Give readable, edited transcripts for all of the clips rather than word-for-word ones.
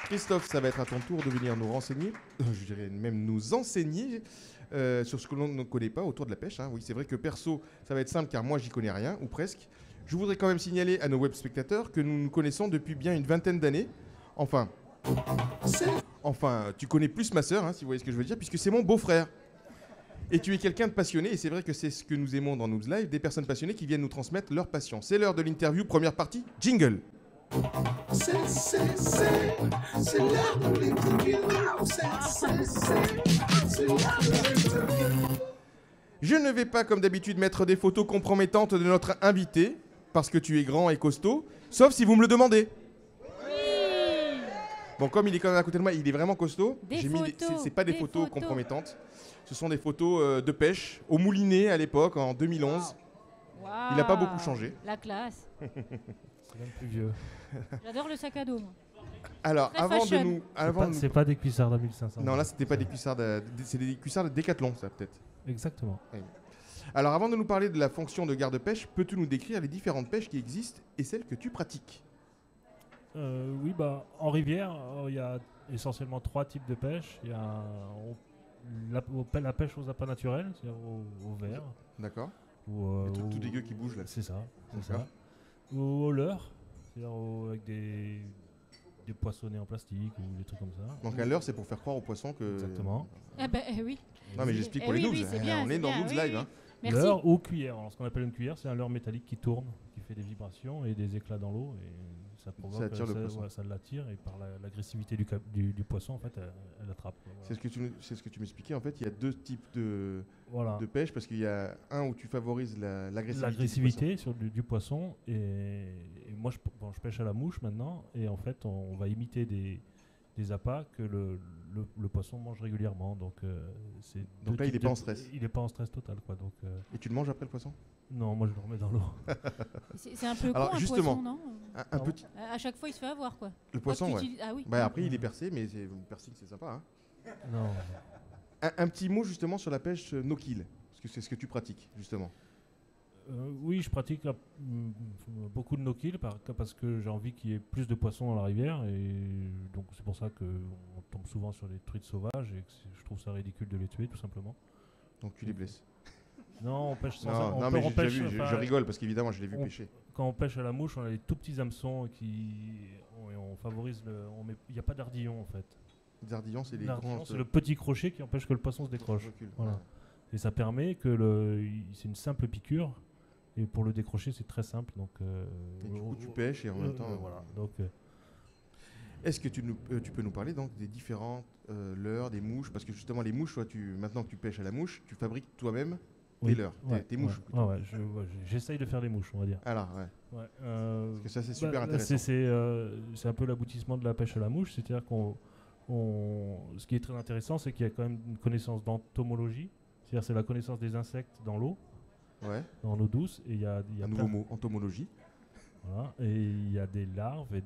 Christophe, ça va être à ton tour de venir nous renseigner, je dirais même nous enseigner sur ce que l'on ne connaît pas autour de la pêche. Hein. Oui, c'est vrai que perso, ça va être simple car moi, j'y connais rien, ou presque. Je voudrais quand même signaler à nos web spectateurs que nous nous connaissons depuis bien une vingtaine d'années. Enfin, tu connais plus ma sœur, hein, si vous voyez ce que je veux dire, puisque c'est mon beau-frère. Et tu es quelqu'un de passionné, et c'est vrai que c'est ce que nous aimons dans Noobs Live, des personnes passionnées qui viennent nous transmettre leur passion. C'est l'heure de l'interview, première partie, jingle. C'est l'heure de l'interview. C'est l'heure de l'interview. Je ne vais pas, comme d'habitude, mettre des photos compromettantes de notre invité, parce que tu es grand et costaud, sauf si vous me le demandez. Bon, comme il est quand même à côté de moi, il est vraiment costaud. C'est pas des photos compromettantes. Ce sont des photos de pêche au Moulinet à l'époque, en 2011. Wow. Il n'a pas beaucoup changé. La classe. C'est même plus vieux. J'adore le sac à dos. Moi. Alors, Très avant de fashion. nous... C'est pas des cuissards de 1500. Non, là, c'était pas des cuissards c'est des cuissards de Décathlon, ça, peut-être. Exactement. Oui. Alors, avant de nous parler de la fonction de garde-pêche, peux-tu nous décrire les différentes pêches qui existent et celles que tu pratiques? Oui, bah, en rivière, il y a essentiellement 3 types de pêche. Il y a la pêche aux appâts naturels, c'est-à-dire au verre. D'accord. Le truc tout dégueu qui bouge là. C'est ça. Ou au leurre, c'est-à-dire avec des poissonnets en plastique ou des trucs comme ça. Donc un leurre, c'est pour faire croire aux poissons que... Exactement. Ah bah oui. Non mais j'explique pour les noobs. Oui, bien, on est dans Noobs Live. Hein. Merci. Leurre ou cuillère. Alors, ce qu'on appelle une cuillère, c'est un leurre métallique qui tourne, qui fait des vibrations et des éclats dans l'eau. Et ça provoque, ça attire le poisson. Ça l'attire et par l'agressivité du poisson, en fait, elle attrape. Voilà. C'est ce que tu m'expliquais. En fait, il y a 2 types de pêche parce qu'il y a un où tu favorises l'agressivité du poisson. Et moi, je pêche à la mouche maintenant. Et en fait, on va imiter des appâts que le poisson mange régulièrement. Donc là, il n'est pas en stress. Il n'est pas en stress total. Quoi, donc, Et tu le manges après le poisson? Non, moi je le remets dans l'eau. C'est un peu con. Alors, un justement, poisson, non? un petit... À chaque fois, il se fait avoir, quoi. Le poisson, ouais. Ah, oui. Bah, après, il est percé, mais le piercing, c'est sympa. Hein. Non. Un petit mot justement sur la pêche no-kill, parce que c'est ce que tu pratiques, justement. Oui, je pratique beaucoup de no-kill parce que j'ai envie qu'il y ait plus de poissons dans la rivière. Et donc, c'est pour ça qu'on tombe souvent sur des truites sauvages et que je trouve ça ridicule de les tuer, tout simplement. Donc, tu les blesses? Non, on pêche sans ça. Non, mais je rigole parce qu'évidemment, je l'ai vu pêcher. Quand on pêche à la mouche, on a des tout petits hameçons on favorise il n'y a pas d'ardillon en fait. Les ardillons, c'est les grands. C'est le petit crochet qui empêche que le poisson se décroche. Voilà. Ouais. Et ça permet que c'est une simple piqûre. Et pour le décrocher, c'est très simple. Donc, et du coup, tu pêches et en même temps. Voilà. Donc, est-ce que tu peux nous parler donc des différentes leurres, des mouches? Parce que justement, les mouches, maintenant que tu pêches à la mouche, tu fabriques toi-même des leurres, tes mouches. J'essaye de faire des mouches, on va dire. Alors, ouais. Parce que ça, c'est super intéressant. C'est un peu l'aboutissement de la pêche à la mouche. C'est-à-dire ce qui est très intéressant, c'est qu'il y a quand même une connaissance d'entomologie. C'est-à-dire c'est la connaissance des insectes dans l'eau. Ouais. Dans l'eau douce. Et il y a un nouveau mot, entomologie. Voilà. Et il y a des larves et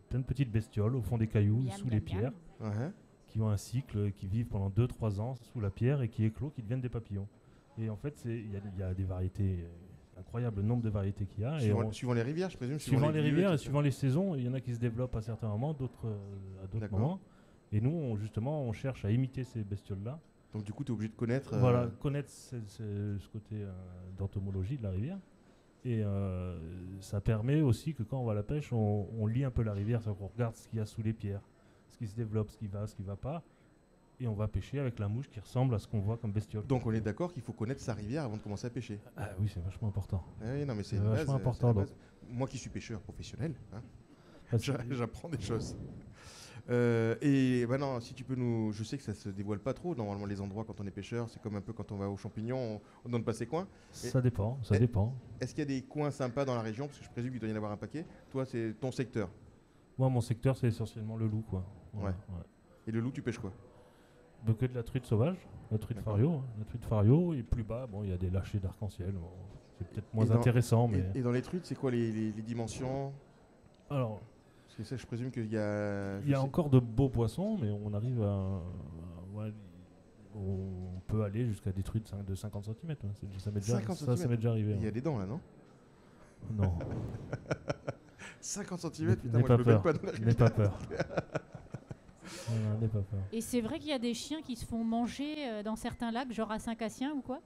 plein de petites bestioles au fond des cailloux, sous les pierres, qui ont un cycle, qui vivent pendant 2-3 ans sous la pierre et qui éclosent, qui deviennent des papillons. Et en fait, il y a des variétés, incroyable nombre de variétés qu'il y a. Suivant les rivières, je présume. Suivant les rivières et suivant les saisons, il y en a qui se développent à certains moments, d'autres à d'autres moments. Et nous, on cherche à imiter ces bestioles-là. Donc du coup, tu es obligé de connaître... connaître ce côté d'entomologie de la rivière. Et ça permet aussi que quand on va à la pêche, on lit un peu la rivière, c'est-à-dire qu'on regarde ce qu'il y a sous les pierres, ce qui se développe, ce qui va pas. Et on va pêcher avec la mouche qui ressemble à ce qu'on voit comme bestiole. Donc on est d'accord qu'il faut connaître sa rivière avant de commencer à pêcher. Ah oui, c'est vachement important. Oui, non, mais c'est vachement important. Moi qui suis pêcheur professionnel, j'apprends des choses. Et maintenant, si tu peux nous... Je sais que ça se dévoile pas trop, normalement les endroits quand on est pêcheur, c'est comme un peu quand on va aux champignons, on donne pas ses coins. Ça dépend. Est-ce qu'il y a des coins sympas dans la région? Parce que je présume qu'il doit y en avoir un paquet. Toi, c'est ton secteur? Moi, mon secteur, c'est essentiellement le loup, quoi. Ouais. Et le loup, tu pêches quoi? Que de la truite sauvage, la truite fario. La truite fario, et plus bas, il y a des lâchers d'arc-en-ciel. C'est peut-être moins intéressant. Et dans les truites, c'est quoi les dimensions? Alors... Parce que ça, je présume qu'il y a... Il y a encore de beaux poissons, mais on arrive on peut aller jusqu'à des truites de 50 cm. Ça m'est déjà arrivé. Il y a des dents là, non? Non. 50 cm, putain, N'aie moi pas je me baigne peur. pas dans la N'aie rivière. pas peur. N'aie pas peur. Et c'est vrai qu'il y a des chiens qui se font manger dans certains lacs, genre à Saint-Cassien ou quoi?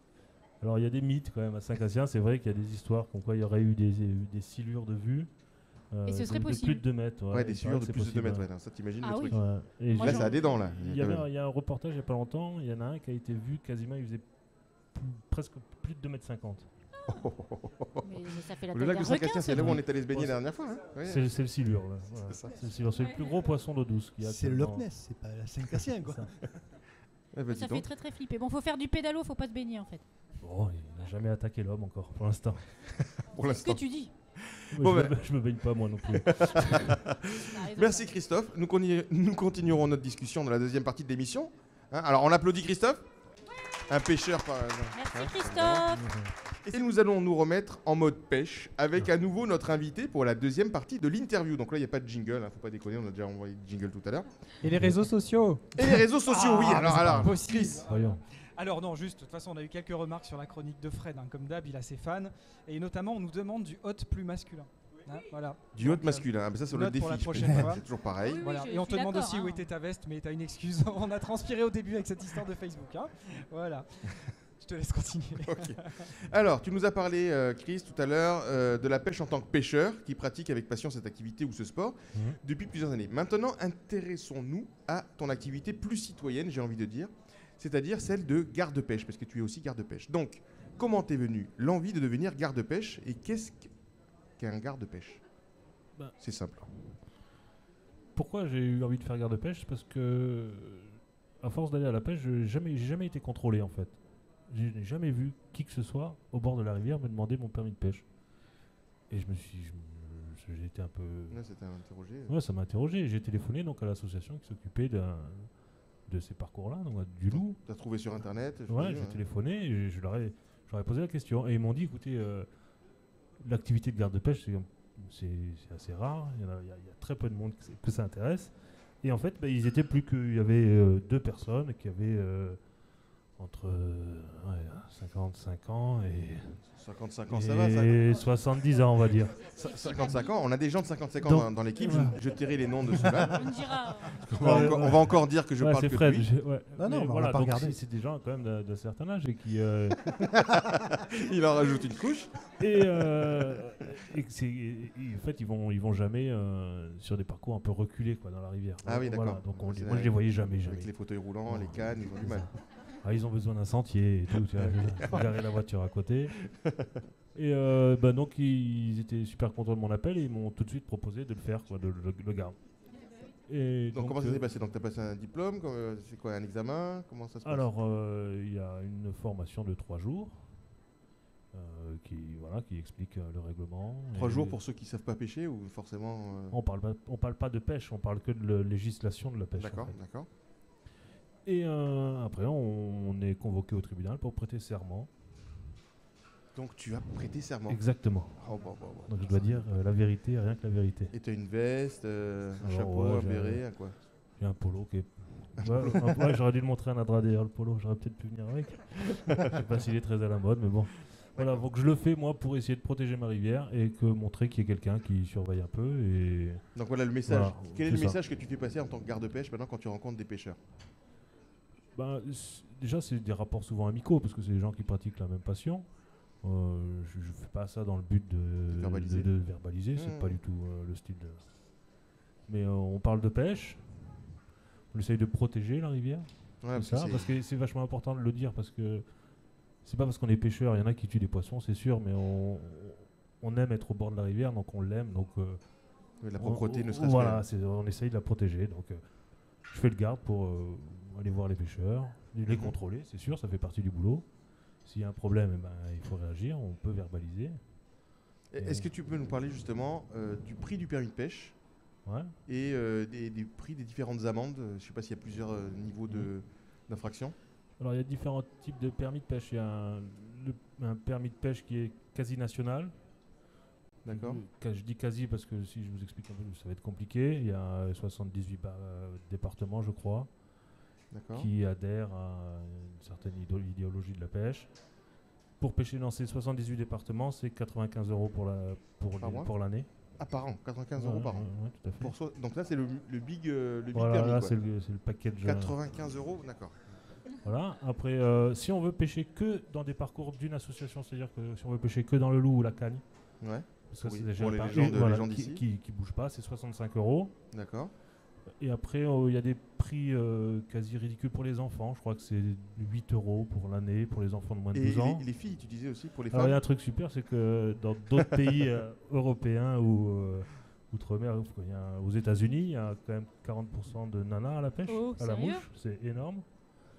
Alors il y a des mythes quand même à Saint-Cassien, c'est vrai qu'il y a des histoires comme quoi il y aurait eu des silures de vue. Et ce serait de possible. plus de 2 mètres. Ouais, des il silures paraît de que plus c'est de 2 mètres, possible, ouais, ça t'imagines Ah le oui. truc. ouais. Et Moi, Là, j'en- ça a des dents, là. il y a un reportage il n'y a pas longtemps, il y en a un qui a été vu quasiment, il faisait presque plus de 2,50 m. Mais ça fait la Le taille lac d'un de Saint-Cassien, requin, c'est ce là où on truc. est allé se baigner la dernière fois. Hein. Ouais. C'est le silure. Là. Voilà. C'est ça. C'est le silure, c'est le plus gros poisson d'eau douce qu'il y a. C'est le Loch actuellement. Ness, c'est pas la Saint-Cassien, quoi. Ça. Eh ben, dis Ça fait donc. très très flipper. Bon, faut faire du pédalo, faut pas se baigner en fait. Bon, il n'a jamais attaqué l'homme encore, pour l'instant. Pour C'est ce que l'instant. tu dis. Bon, Je me baigne pas moi non plus. T'as raison. Merci Christophe. Nous continuerons notre discussion dans la deuxième partie de l'émission. Hein, alors on applaudit Christophe. Un pêcheur par Merci Christophe. Et nous allons nous remettre en mode pêche avec à nouveau notre invité pour la deuxième partie de l'interview. Donc là il n'y a pas de jingle, hein, faut pas déconner, on a déjà envoyé le jingle tout à l'heure. Et les réseaux sociaux. Et les réseaux sociaux, oui. Alors Possible. Chris. Voyons. Alors non, juste, de toute façon, on a eu quelques remarques sur la chronique de Fred, hein, comme d'hab, il a ses fans, et notamment on nous demande du hot plus masculin. Hein, voilà. Du haut Donc, masculin, ah, mais ça c'est le note défi. pour la je prochaine préfère. fois. C'est toujours pareil. Oui, Voilà. je Et on suis te demande d'accord, aussi où hein. était ta veste, mais t'as une excuse. On a transpiré au début avec cette histoire de Facebook. Hein. Voilà. Je te laisse continuer. Ok. Alors, tu nous as parlé, Chris, tout à l'heure, de la pêche en tant que pêcheur qui pratique avec passion cette activité ou ce sport depuis plusieurs années. Maintenant, intéressons-nous à ton activité plus citoyenne, j'ai envie de dire, c'est-à-dire celle de garde-pêche, parce que tu es aussi garde-pêche. Donc, comment t'es venu l'envie de devenir garde-pêche et qu'est-ce qu'un garde-pêche? Bah. C'est simple. Pourquoi j'ai eu envie de faire garde-pêche? Parce que, à force d'aller à la pêche, j'ai jamais été contrôlé en fait. Je n'ai jamais vu qui que ce soit au bord de la rivière me demander mon permis de pêche. Et j'ai été un peu. Là, c'était interrogé. Ouais, ça m'a interrogé. J'ai téléphoné donc à l'association qui s'occupait de ces parcours-là, donc du loup. T'as trouvé sur Internet? je Ouais, présume, j'ai hein. téléphoné et je leur ai posé la question. Et ils m'ont dit, écoutez, l'activité de garde-pêche, c'est assez rare. Il y a très peu de monde que ça intéresse. Et en fait, ils étaient plus qu'il y avait 2 personnes qui avaient entre 55 ans et 55 ans, ça va, ça. et 70 ans, on va dire. 55 ans, on a des gens de 55 ans Donc, dans l'équipe, voilà. je tairai les noms de ceux-là. On me dira. On va encore dire que je Ouais, parle c'est que Fred. de lui. Ouais. Non, non, Mais mais on voilà, va pas donc regarder. c'est des gens quand même d'un certain âge et qui Il en rajoute une couche. et en fait ils vont jamais sur des parcours un peu reculés quoi dans la rivière. Ah oui, Voilà, d'accord. donc C'est moi je les voyais jamais. Avec les fauteuils roulants, les cannes, ils ont du mal. Ah, ils ont besoin d'un sentier et tout. Tu vois, garer la voiture à côté. Et donc ils étaient super contents de mon appel et ils m'ont tout de suite proposé de le faire, quoi, de le garde. Et Donc comment ça s'est passé? Donc t'as passé un diplôme, c'est quoi, un examen? Comment ça se passe? Alors il y a une formation de 3 jours qui explique le règlement. 3 Et jours pour ceux qui savent pas pêcher ou forcément On parle pas de pêche, on parle que de législation de la pêche. en D'accord, fait. d'accord. Et après, on est convoqué au tribunal pour prêter serment. Donc tu as prêté serment. Exactement. Oh, bah. Donc je dois dire la vérité, rien que la vérité. Et t'as une veste, un Alors, chapeau, ouais, un j'ai- béret, un quoi? J'ai un polo qui est. Ouais, j'aurais dû le montrer à Nadra d'ailleurs, le polo, j'aurais peut-être pu venir avec. Je sais pas s'il est très à la mode, mais bon. Voilà, donc je le fais moi pour essayer de protéger ma rivière et que montrer qu'il y a quelqu'un qui surveille un peu. Et Donc voilà le message. Voilà, Quel est c'est le ça. message que tu fais passer en tant que garde-pêche maintenant quand tu rencontres des pêcheurs? déjà, c'est des rapports souvent amicaux parce que c'est des gens qui pratiquent la même passion. Je ne fais pas ça dans le but de verbaliser. de verbaliser, c'est Mmh. pas du tout le style. Mais on parle de pêche, on essaye de protéger la rivière, Ouais, c'est ça, parce que c'est vachement important de le dire parce que c'est pas parce qu'on est pêcheur, il y en a qui tuent des poissons, c'est sûr, mais on aime être au bord de la rivière, donc on l'aime, donc la propreté ne serait-ce voilà, que... on essaye de la protéger, donc je fais le garde pour aller voir les pêcheurs, les Mhm. contrôler, c'est sûr, ça fait partie du boulot. S'il y a un problème, eh ben, il faut réagir, on peut verbaliser. Est-ce que tu peux nous parler justement du prix du permis de pêche Ouais. et des prix des différentes amendes? Je ne sais pas s'il y a plusieurs niveaux d'infraction. Alors il y a différents types de permis de pêche. Il y a un permis de pêche qui est quasi national. D'accord. Je dis quasi parce que si je vous explique un peu, ça va être compliqué. Il y a 78 départements, je crois, D'accord. qui adhèrent à une certaine idéologie de la pêche. Pour pêcher dans ces 78 départements, c'est 95 € Par mois pour l'année. Ah, par an, 95 € par an. Ouais, tout à fait. Donc là, c'est le big Voilà, permis. là, Quoi. c'est le package. 95 €, d'accord. Voilà. Après, si on veut pêcher que dans des parcours d'une association, c'est-à-dire que si on veut pêcher que dans le Loup ou la Cagne, Ouais. ça, Oui, c'est déjà pour les pas- gens et voilà, gens d'ici. qui bougent pas, c'est 65 €. D'accord. Et après, il y a des prix quasi ridicules pour les enfants. Je crois que c'est 8 € pour l'année pour les enfants de moins de 12 ans. Et les filles, tu disais aussi pour les Alors, il y a femmes. un truc super, c'est que dans d'autres pays européens ou outre-mer, aux États-Unis, il y a quand même 40% de nanas à la pêche, Oh, à la sérieux? mouche. C'est énorme.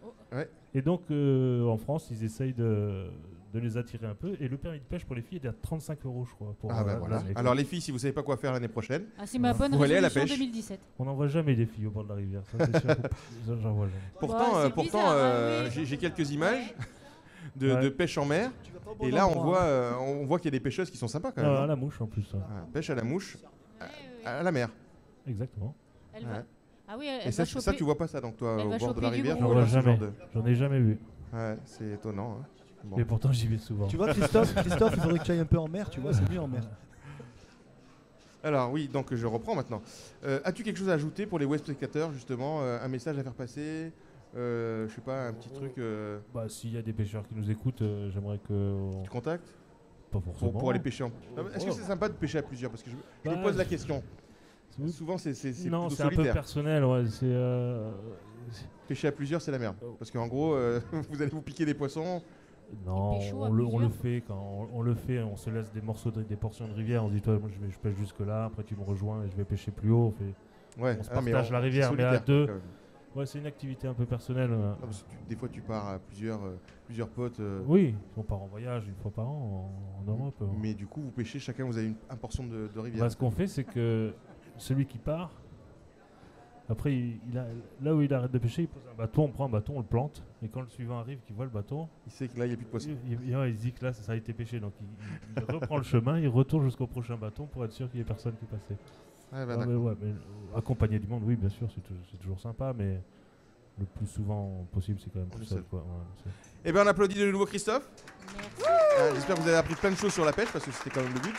Oh. Ouais. Et donc, en France, ils essayent de les attirer un peu. Et le permis de pêche pour les filles est à 35 €, je crois. Pour, Ah bah voilà. l'année. Alors les filles, si vous savez pas quoi faire l'année prochaine, Ah, c'est ma bonne Vous allez à la résolution pêche. 2017. On n'envoie jamais des filles au bord de la rivière. Ça, c'est sûr. Ça, j'en vois jamais. pourtant, Bah, c'est bizarre, oui. j'ai quelques images de Ouais. pêche en mer. Tu vas pas au bon Et là, endroit, on voit qu'il y a des pêcheuses qui sont sympas quand même. Ah, hein. la mouche en plus. Ça. Ah, pêche à la mouche, Ouais, à la mer. Exactement. Elle Ouais. va... Ah oui, elle Et va ça, choper... ça, tu vois pas ça donc toi Elle au va bord de la choper du rivière. gros. J'en tu vois vois ce jamais. genre J'en ai jamais vu. Ouais, c'est étonnant. Hein. Bon. Et pourtant, j'y vais souvent. Tu vois, Christophe, il faudrait que tu ailles un peu en mer, tu vois, c'est mieux en mer. Alors oui, donc je reprends maintenant. As-tu quelque chose à ajouter pour les web spectateurs justement, un message à faire passer, je sais pas, un petit truc. Bah, s'il y a des pêcheurs qui nous écoutent, j'aimerais que. Tu contactes Pas forcément. pour aller pêcher. Est-ce que c'est sympa de pêcher à plusieurs? Parce que je me Bah, pose la question. c'est- Souvent c'est Non, plutôt c'est un peu solitaire. personnel. Ouais, Pêcher à plusieurs, c'est la merde. Parce qu'en gros, vous allez vous piquer des poissons. Non, Et pécho à on le plusieurs. fait quand on le fait, on se laisse des morceaux, des portions de rivière. On se dit, toi, moi, je pêche jusque là. Après, tu me rejoins et je vais pêcher plus haut. Ouais. On se mais partage la c'est rivière, mais à solitaire, deux. quand même. Ouais, c'est une activité un peu personnelle. Non, parce que des fois, tu pars à plusieurs potes. Oui, on part en voyage une fois par an en Europe. Mais du coup, vous pêchez, chacun vous avez une portion de rivière. Bah, ce qu'on fait, c'est que celui qui part, après, là où il arrête de pêcher, il pose un bâton, on prend un bâton, on le plante. Et quand le suivant arrive, qui voit le bâton, Il sait que là, il n'y a plus de poissons. il se dit que là, ça a été pêché. Donc il reprend le chemin, il retourne jusqu'au prochain bâton pour être sûr qu'il n'y ait personne qui est passé. Ouais, bah, Ah, mais d'accord. ouais, mais accompagner du monde, oui, bien sûr, c'est toujours sympa, mais le plus souvent possible, c'est quand même On tout est seul. seul. Quoi. Ouais, c'est- Eh bien, on applaudit de nouveau Christophe. Merci. J'espère que vous avez appris plein de choses sur la pêche parce que c'était quand même le but.